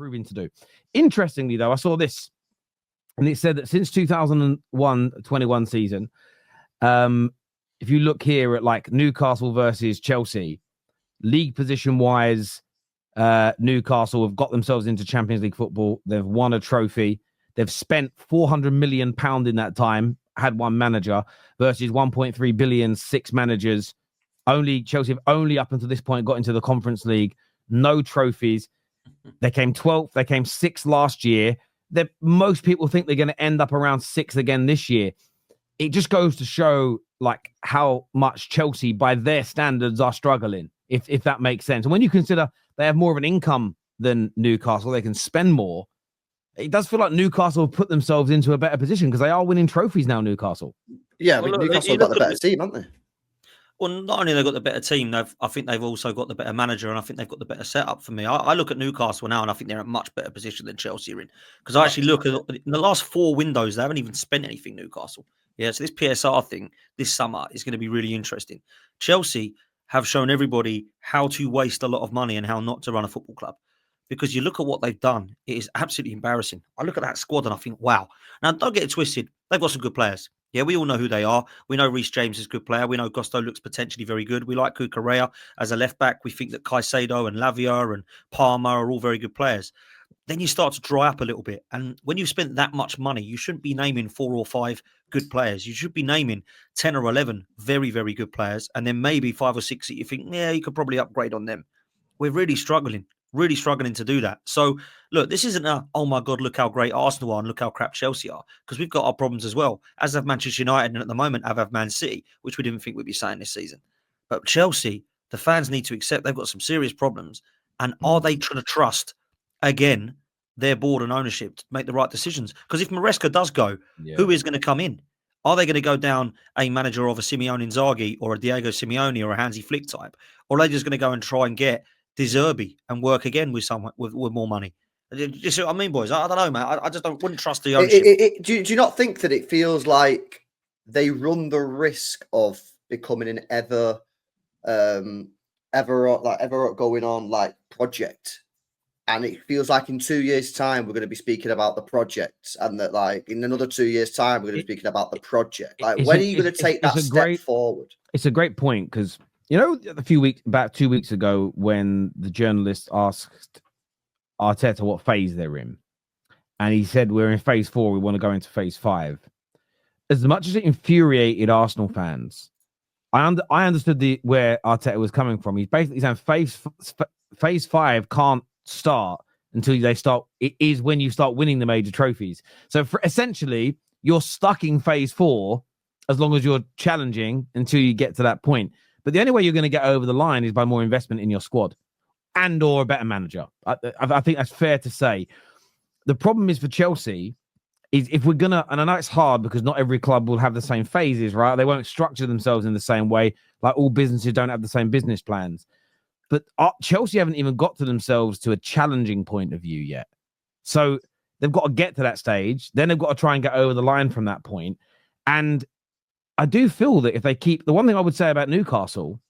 proving to do. Interestingly, though, I saw this, and it said that since 2021 season, if you look here at like Newcastle versus Chelsea, league position wise, Newcastle have got themselves into Champions League football. They've won a trophy. They've spent £400 million in that time, had one manager, versus 1.3 billion, 6 managers. Chelsea have only up until this point got into the Conference League. No trophies. They came 12th. They came 6th last year. Most people think they're going to end up around 6th again this year. It just goes to show like how much Chelsea, by their standards, are struggling, if that makes sense. And when you consider they have more of an income than Newcastle, they can spend more. It does feel like Newcastle have put themselves into a better position because they are winning trophies now, Newcastle. Yeah, Newcastle have got the better team, haven't they? Well, not only have they got the better team, I think they've also got the better manager, and I think they've got the better setup for me. I look at Newcastle now, and I think they're in a much better position than Chelsea are in. Because I actually look at in the last 4 windows, they haven't even spent anything, Newcastle. Yeah, so this PSR thing this summer is going to be really interesting. Chelsea have shown everybody how to waste a lot of money and how not to run a football club. Because you look at what they've done, it is absolutely embarrassing. I look at that squad and I think, wow. Now, don't get it twisted. They've got some good players. Yeah, we all know who they are. We know Reece James is a good player. We know Gusto looks potentially very good. We like Cucurella as a left back. We think that Caicedo and Lavia and Palmer are all very good players. Then you start to dry up a little bit. And when you've spent that much money, you shouldn't be naming 4 or 5 good players. You should be naming 10 or 11 very, very good players. And then maybe 5 or 6 that you think, yeah, you could probably upgrade on them. We're really struggling to do that. So, look, this isn't oh my God, look how great Arsenal are and look how crap Chelsea are, because we've got our problems as well, as have Manchester United, and at the moment have Man City, which we didn't think we'd be saying this season. But Chelsea, the fans need to accept they've got some serious problems. And are they trying to trust, again, their board and ownership to make the right decisions? Because if Maresca does go, who is going to come in? Are they going to go down a manager of a Simeone Inzaghi or a Diego Simeone or a Hansi Flick type? Or are they just going to go and try and get De Zerbi and work again with someone with more money? Do you see what I mean, boys? I don't know, man. I just wouldn't trust the ownership. Do you not think that it feels like they run the risk of becoming an ever going on like project? And it feels like in 2 years' time we're going to be speaking about the project, and that like in another 2 years' time we're going to be speaking about the project. Like, when are you going to take that step forward? It's a great point, because about 2 weeks ago, when the journalist asked Arteta what phase they're in, and he said, we're in phase 4, we want to go into phase 5. As much as it infuriated Arsenal fans, I understood where Arteta was coming from. He's basically saying phase 5 can't start until they start. It is when you start winning the major trophies. So essentially, you're stuck in phase 4 as long as you're challenging until you get to that point. But the only way you're going to get over the line is by more investment in your squad and or a better manager. I think that's fair to say. The problem is for Chelsea is if we're going to, and I know it's hard because not every club will have the same phases, right? They won't structure themselves in the same way. Like all businesses don't have the same business plans. But Chelsea haven't even got to themselves to a challenging point of view yet. So they've got to get to that stage. Then they've got to try and get over the line from that point. And I do feel that if they keep, the one thing I would say about Newcastle,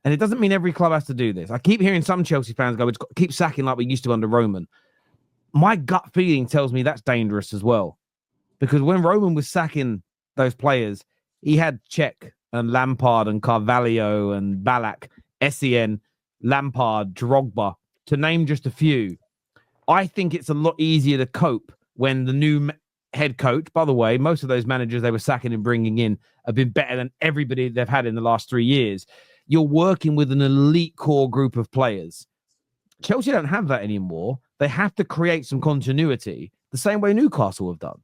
and it doesn't mean every club has to do this. I keep hearing some Chelsea fans go, keep sacking like we used to under Roman. My gut feeling tells me that's dangerous as well. Because when Roman was sacking those players, he had Cech and Lampard and Carvalho and Ballack, Essien, Lampard, Drogba, to name just a few. I think it's a lot easier to cope when the new head coach, by the way, most of those managers they were sacking and bringing in have been better than everybody they've had in the last 3 years. You're working with an elite core group of players. Chelsea don't have that anymore. They have to create some continuity the same way Newcastle have done.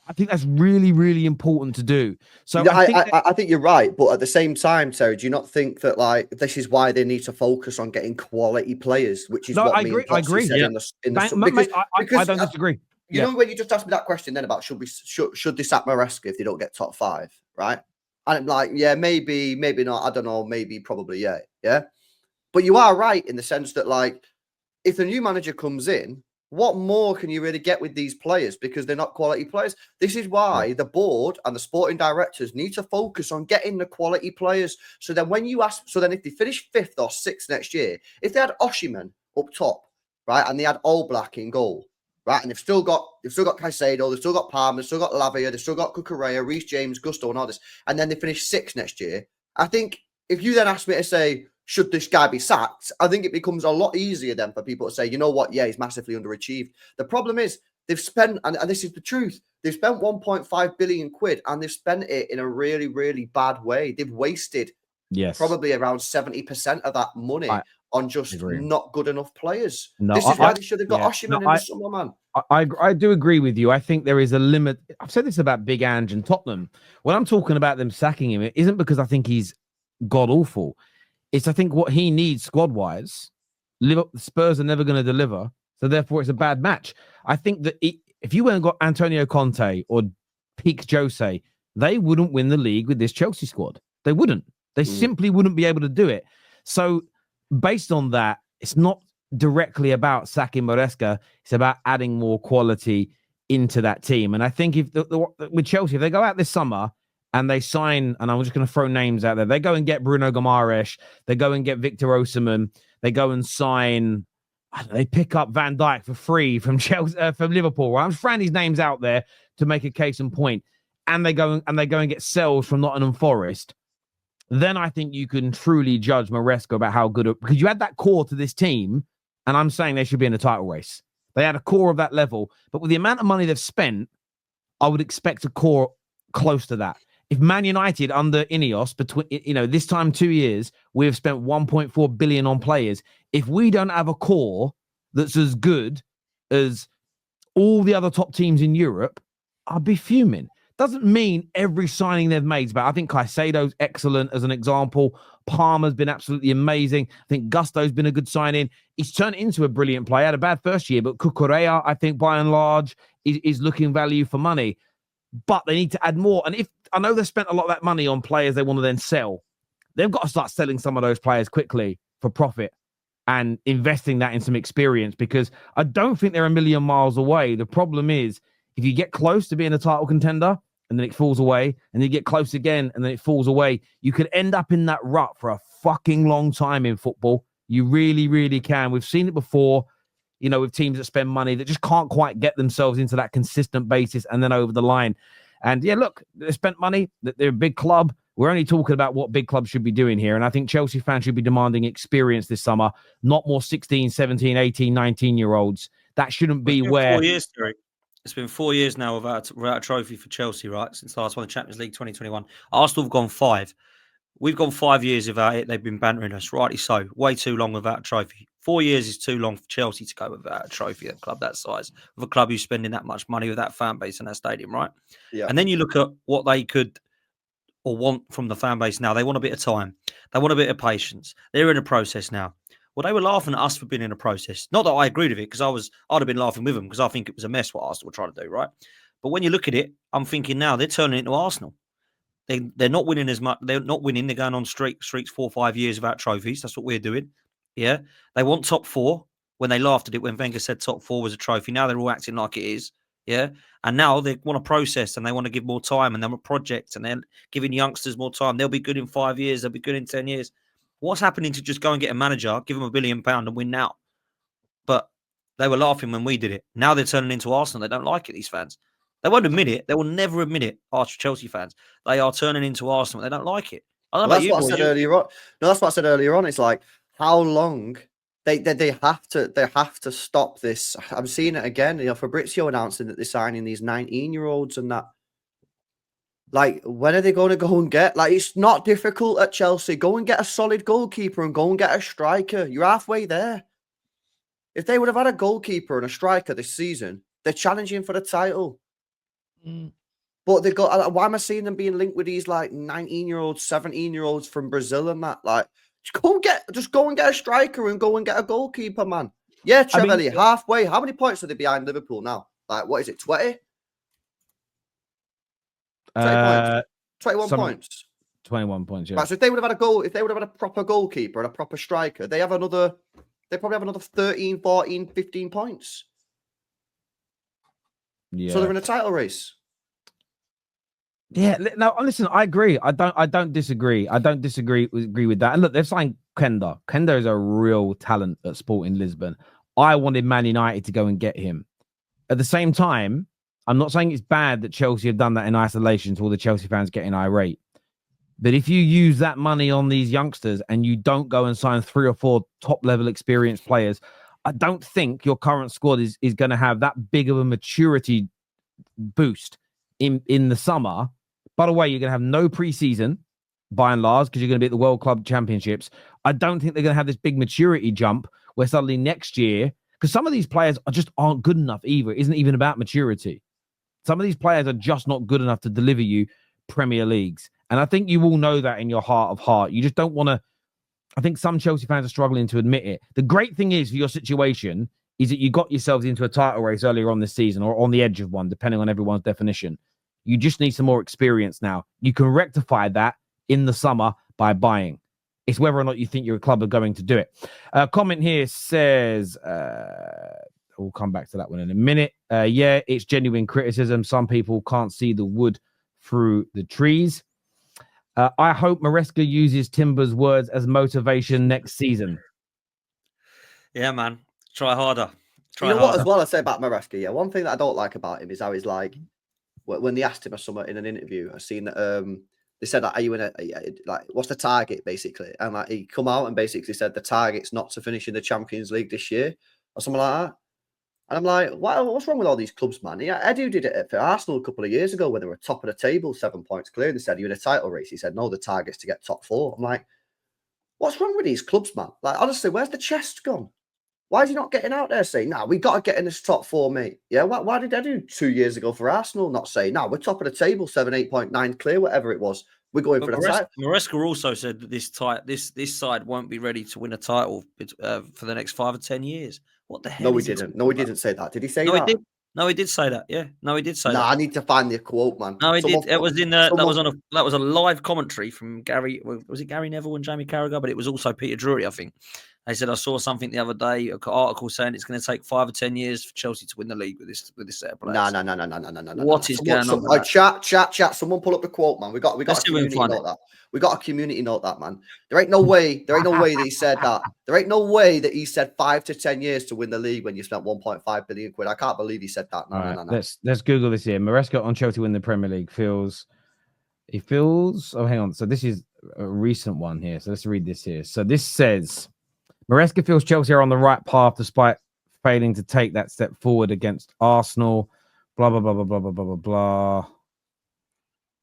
I think that's really, really important to do. So I think you're right, but at the same time, Terry, do you not think that like this is why they need to focus on getting quality players? Which is what I agree. Said I don't disagree. You know, when you just asked me that question then about should they sack Maresca if they don't get top 5, right? And I'm like, yeah, maybe not. I don't know. Maybe, probably, yeah. But you are right in the sense that like if the new manager comes in, what more can you really get with these players? Because they're not quality players. This is why the board and the sporting directors need to focus on getting the quality players. So then if they finish 5th or 6th next year, if they had Osimhen up top, right? And they had All Black in goal, right? And they've still got Caicedo, they've still got Palmer, they've still got Lavia, they've still got Cucurella, Reece James, Gusto, and all this. And then they finish 6th next year. I think if you then ask me to say, should this guy be sacked? I think it becomes a lot easier then for people to say, you know what? Yeah, he's massively underachieved. The problem is they've spent, and this is the truth, they've spent 1.5 billion quid and they've spent it in a really, really bad way. They've wasted probably around 70% of that money on just not good enough players. No, this is why they should have got Osimhen in the summer, man. I do agree with you. I think there is a limit. I've said this about Big Ange and Tottenham. When I'm talking about them sacking him, it isn't because I think he's god awful. It's I think what he needs squad wise. Spurs are never going to deliver, so therefore it's a bad match. I think that if you went and got Antonio Conte or peak Jose, they wouldn't win the league with this Chelsea squad. They wouldn't. They simply wouldn't be able to do it. So based on that, it's not directly about sacking Maresca. It's about adding more quality into that team. And I think if with Chelsea, if they go out this summer and they sign, and I'm just going to throw names out there, they go and get Bruno Guimaraes, they go and get Victor Osimhen, they go and sign, they pick up Van Dijk for free from Chelsea, from Liverpool. Right? I'm just throwing these names out there to make a case in point. And they go and get Sells from Nottingham Forest. Then I think you can truly judge Maresca about how good, because you had that core to this team, and I'm saying they should be in a title race. They had a core of that level, but with the amount of money they've spent, I would expect a core close to that. If Man United under Ineos, between this time 2 years, we've spent 1.4 billion on players. If we don't have a core that's as good as all the other top teams in Europe, I'd be fuming. Doesn't mean every signing they've made is bad. I think Caicedo's excellent as an example. Palmer's been absolutely amazing. I think Gusto's been a good signing. He's turned into a brilliant player. Had a bad first year, but Cucurella, I think, by and large, is looking value for money. But they need to add more. And if I know they've spent a lot of that money on players they want to then sell, they've got to start selling some of those players quickly for profit and investing that in some experience, because I don't think they're a million miles away. The problem is if you get close to being a title contender, and then it falls away, and you get close again, and then it falls away, you could end up in that rut for a fucking long time in football. You really, really can. We've seen it before, with teams that spend money that just can't quite get themselves into that consistent basis and then over the line. And yeah, look, they spent money, they're a big club. We're only talking about what big clubs should be doing here. And I think Chelsea fans should be demanding experience this summer, not more 16, 17, 18, 19-year-olds. That shouldn't be where... 4 years, Derek. It's been 4 years now without a trophy for Chelsea, right? Since the last one, the Champions League 2021. Arsenal have gone 5. We've gone 5 years without it. They've been bantering us, rightly so. Way too long without a trophy. 4 years is too long for Chelsea to go without a trophy at a club that size, with a club who's spending that much money with that fan base and that stadium, right? Yeah. And then you look at what they could or want from the fan base now. They want a bit of time. They want a bit of patience. They're in a process now. Well, they were laughing at us for being in a process. Not that I agreed with it, because I'd have been laughing with them, because I think it was a mess what Arsenal were trying to do, right? But when you look at it, I'm thinking now they're turning into Arsenal. They're not winning as much. They're not winning. They're going on streaks 4 or 5 years without trophies. That's what we're doing. Yeah. They want top 4. When they laughed at it, when Wenger said top 4 was a trophy, now they're all acting like it is. Yeah. And now they want to process, and they want to give more time, and they're a project, and they're giving youngsters more time. They'll be good in 5 years. They'll be good in 10 years. What's happening to just go and get a manager, give them £1 billion and win now? But they were laughing when we did it. Now they're turning into Arsenal. They don't like it, these fans. They won't admit it. They will never admit it, Chelsea fans. They are turning into Arsenal. They don't like it. That's what I said earlier on. No, that's what I said earlier on. It's like, how long they have to stop this. I'm seeing it again. Fabrizio announcing that they're signing these 19-year-olds and that. Like, when are they going to go and get... Like, it's not difficult at Chelsea. Go and get a solid goalkeeper and go and get a striker. You're halfway there. If they would have had a goalkeeper and a striker this season, they're challenging for the title. But they've got... Why am I seeing them being linked with these, like, 19-year-olds, 17-year-olds from Brazil and that? Like, just go and get a striker and go and get a goalkeeper, man. Yeah, Trevelli, halfway. How many points are they behind Liverpool now? Like, what is it, 20? 21 points. 21 points, yeah. Right, so if they would have had a proper goalkeeper and a proper striker, they probably have another 13, 14, 15 points. Yeah. So they're in a title race. Yeah, no, listen, I agree. I don't disagree. I don't disagree with that. And look, they've signed Kenda. Kenda is a real talent at Sporting Lisbon. I wanted Man United to go and get him. At the same time, I'm not saying it's bad that Chelsea have done that in isolation to all the Chelsea fans getting irate. But if you use that money on these youngsters and you don't go and sign 3 or 4 top-level experienced players, I don't think your current squad is going to have that big of a maturity boost in the summer. By the way, you're going to have no preseason, by and large, because you're going to be at the World Club Championships. I don't think they're going to have this big maturity jump where suddenly next year, because some of these players aren't good enough either. It isn't even about maturity. Some of these players are just not good enough to deliver you Premier Leagues. And I think you all know that in your heart of heart. You just don't want to. I think some Chelsea fans are struggling to admit it. The great thing is for your situation is that you got yourselves into a title race earlier on this season, or on the edge of one, depending on everyone's definition. You just need some more experience now. You can rectify that in the summer by buying. It's whether or not you think your club are going to do it. Comment here says, we'll come back to that one in a minute. Yeah, it's genuine criticism. Some people can't see the wood through the trees. I hope Maresca uses Timber's words as motivation next season. Yeah, man. Try harder. What as well I say about Maresca? Yeah, one thing that I don't like about him is how he's like, when they asked him or something in an interview, I've seen that they said, like, are you in a, like, what's the target, basically? And like, he come out and basically said the target's not to finish in the Champions League this year or something like that. And I'm like, what's wrong with all these clubs, man? Yeah, Edu did it for Arsenal a couple of years ago when they were top of the table, 7 points clear. They said, you're in a title race. He said, no, the target's to get top 4. I'm like, what's wrong with these clubs, man? Like, honestly, where's the chest gone? Why is he not getting out there saying, no, we got to get in this top 4, mate? Yeah, why did Edu 2 years ago for Arsenal not say, no, we're top of the table, 8.9 clear, whatever it was. We're going for the title. Maresca also said that this side won't be ready to win a title for the next 5 or 10 years. What the hell? No, he didn't. No, he didn't say that. Did he say that? He did. No, he did say that. Yeah. No, he did say that. I need to find the quote, man. No, he did. It was in that was a live commentary from Gary. Was it Gary Neville and Jamie Carragher? But it was also Peter Drury, I think. They said, I saw something the other day, an article saying it's going to take 5 or 10 years for Chelsea to win the league with this set of players. No. What is going on? Chat. Someone pull up the quote, man. We got a community note that. We got a community note that, man. There ain't no way that he said that. There ain't no way that he said 5 to 10 years to win the league when you spent 1.5 billion quid. I can't believe he said that. No. Let's Google this here. Maresca on Chelsea win the Premier League feels. Oh, hang on. So this is a recent one here. So let's read this here. So this says, Maresca feels Chelsea are on the right path despite failing to take that step forward against Arsenal. Blah blah blah blah blah blah blah blah blah.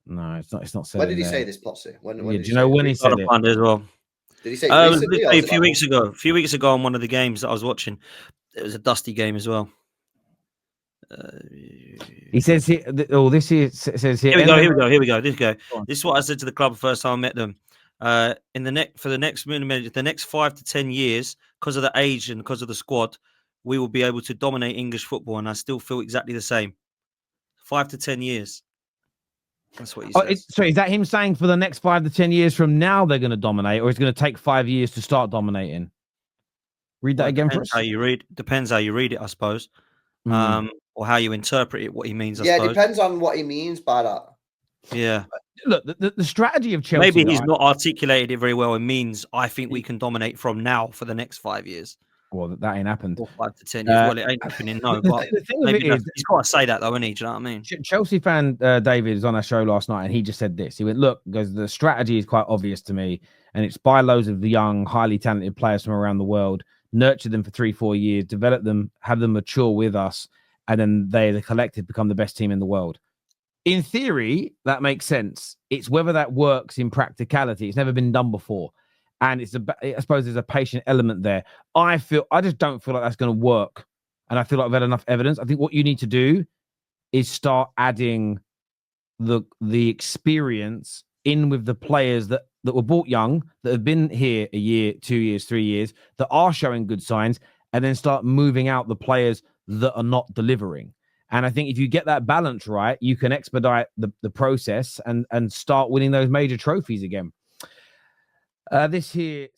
No, it's not saying. When did he say this, Potsy? Do you know when he said it? As well. Did he say it recently, a few weeks ago? A few weeks ago on one of the games that I was watching. It was a dusty game as well. He says here. This here says here. Here we go. This is what I said to the club the first time I met them. For the next 5 to 10 years, because of the age and because of the squad, we will be able to dominate English football, and I still feel exactly the same. 5 to 10 years. That's what he says. So is that him saying for the next 5 to 10 years from now they're going to dominate, or it's going to take 5 years to start dominating? Read that again for us. Depends how you read it, I suppose, or how you interpret it. What he means. It depends on what he means by that. Yeah. Look, the strategy of Chelsea. Maybe he's not articulated it very well. It means I think we can dominate from now for the next 5 years. Well, that ain't happened. 5 to 10 years. Well, it ain't happening. No, but the thing maybe is, he's got to say that though, isn't he? Do you know what I mean? Chelsea fan David was on our show last night, and he just said this. He went, "Look, because the strategy is quite obvious to me, and it's buy loads of the young, highly talented players from around the world, nurture them for 3-4 years, develop them, have them mature with us, and then they, the collective, become the best team in the world." In theory, that makes sense. It's whether that works in practicality. It's never been done before. And I suppose there's a patient element there. I just don't feel like that's going to work. And I feel like I've had enough evidence. I think what you need to do is start adding the experience in with the players that were bought young, that have been here a year, 2 years, 3 years, that are showing good signs, and then start moving out the players that are not delivering. And I think if you get that balance right, you can expedite the process and start winning those major trophies again. This here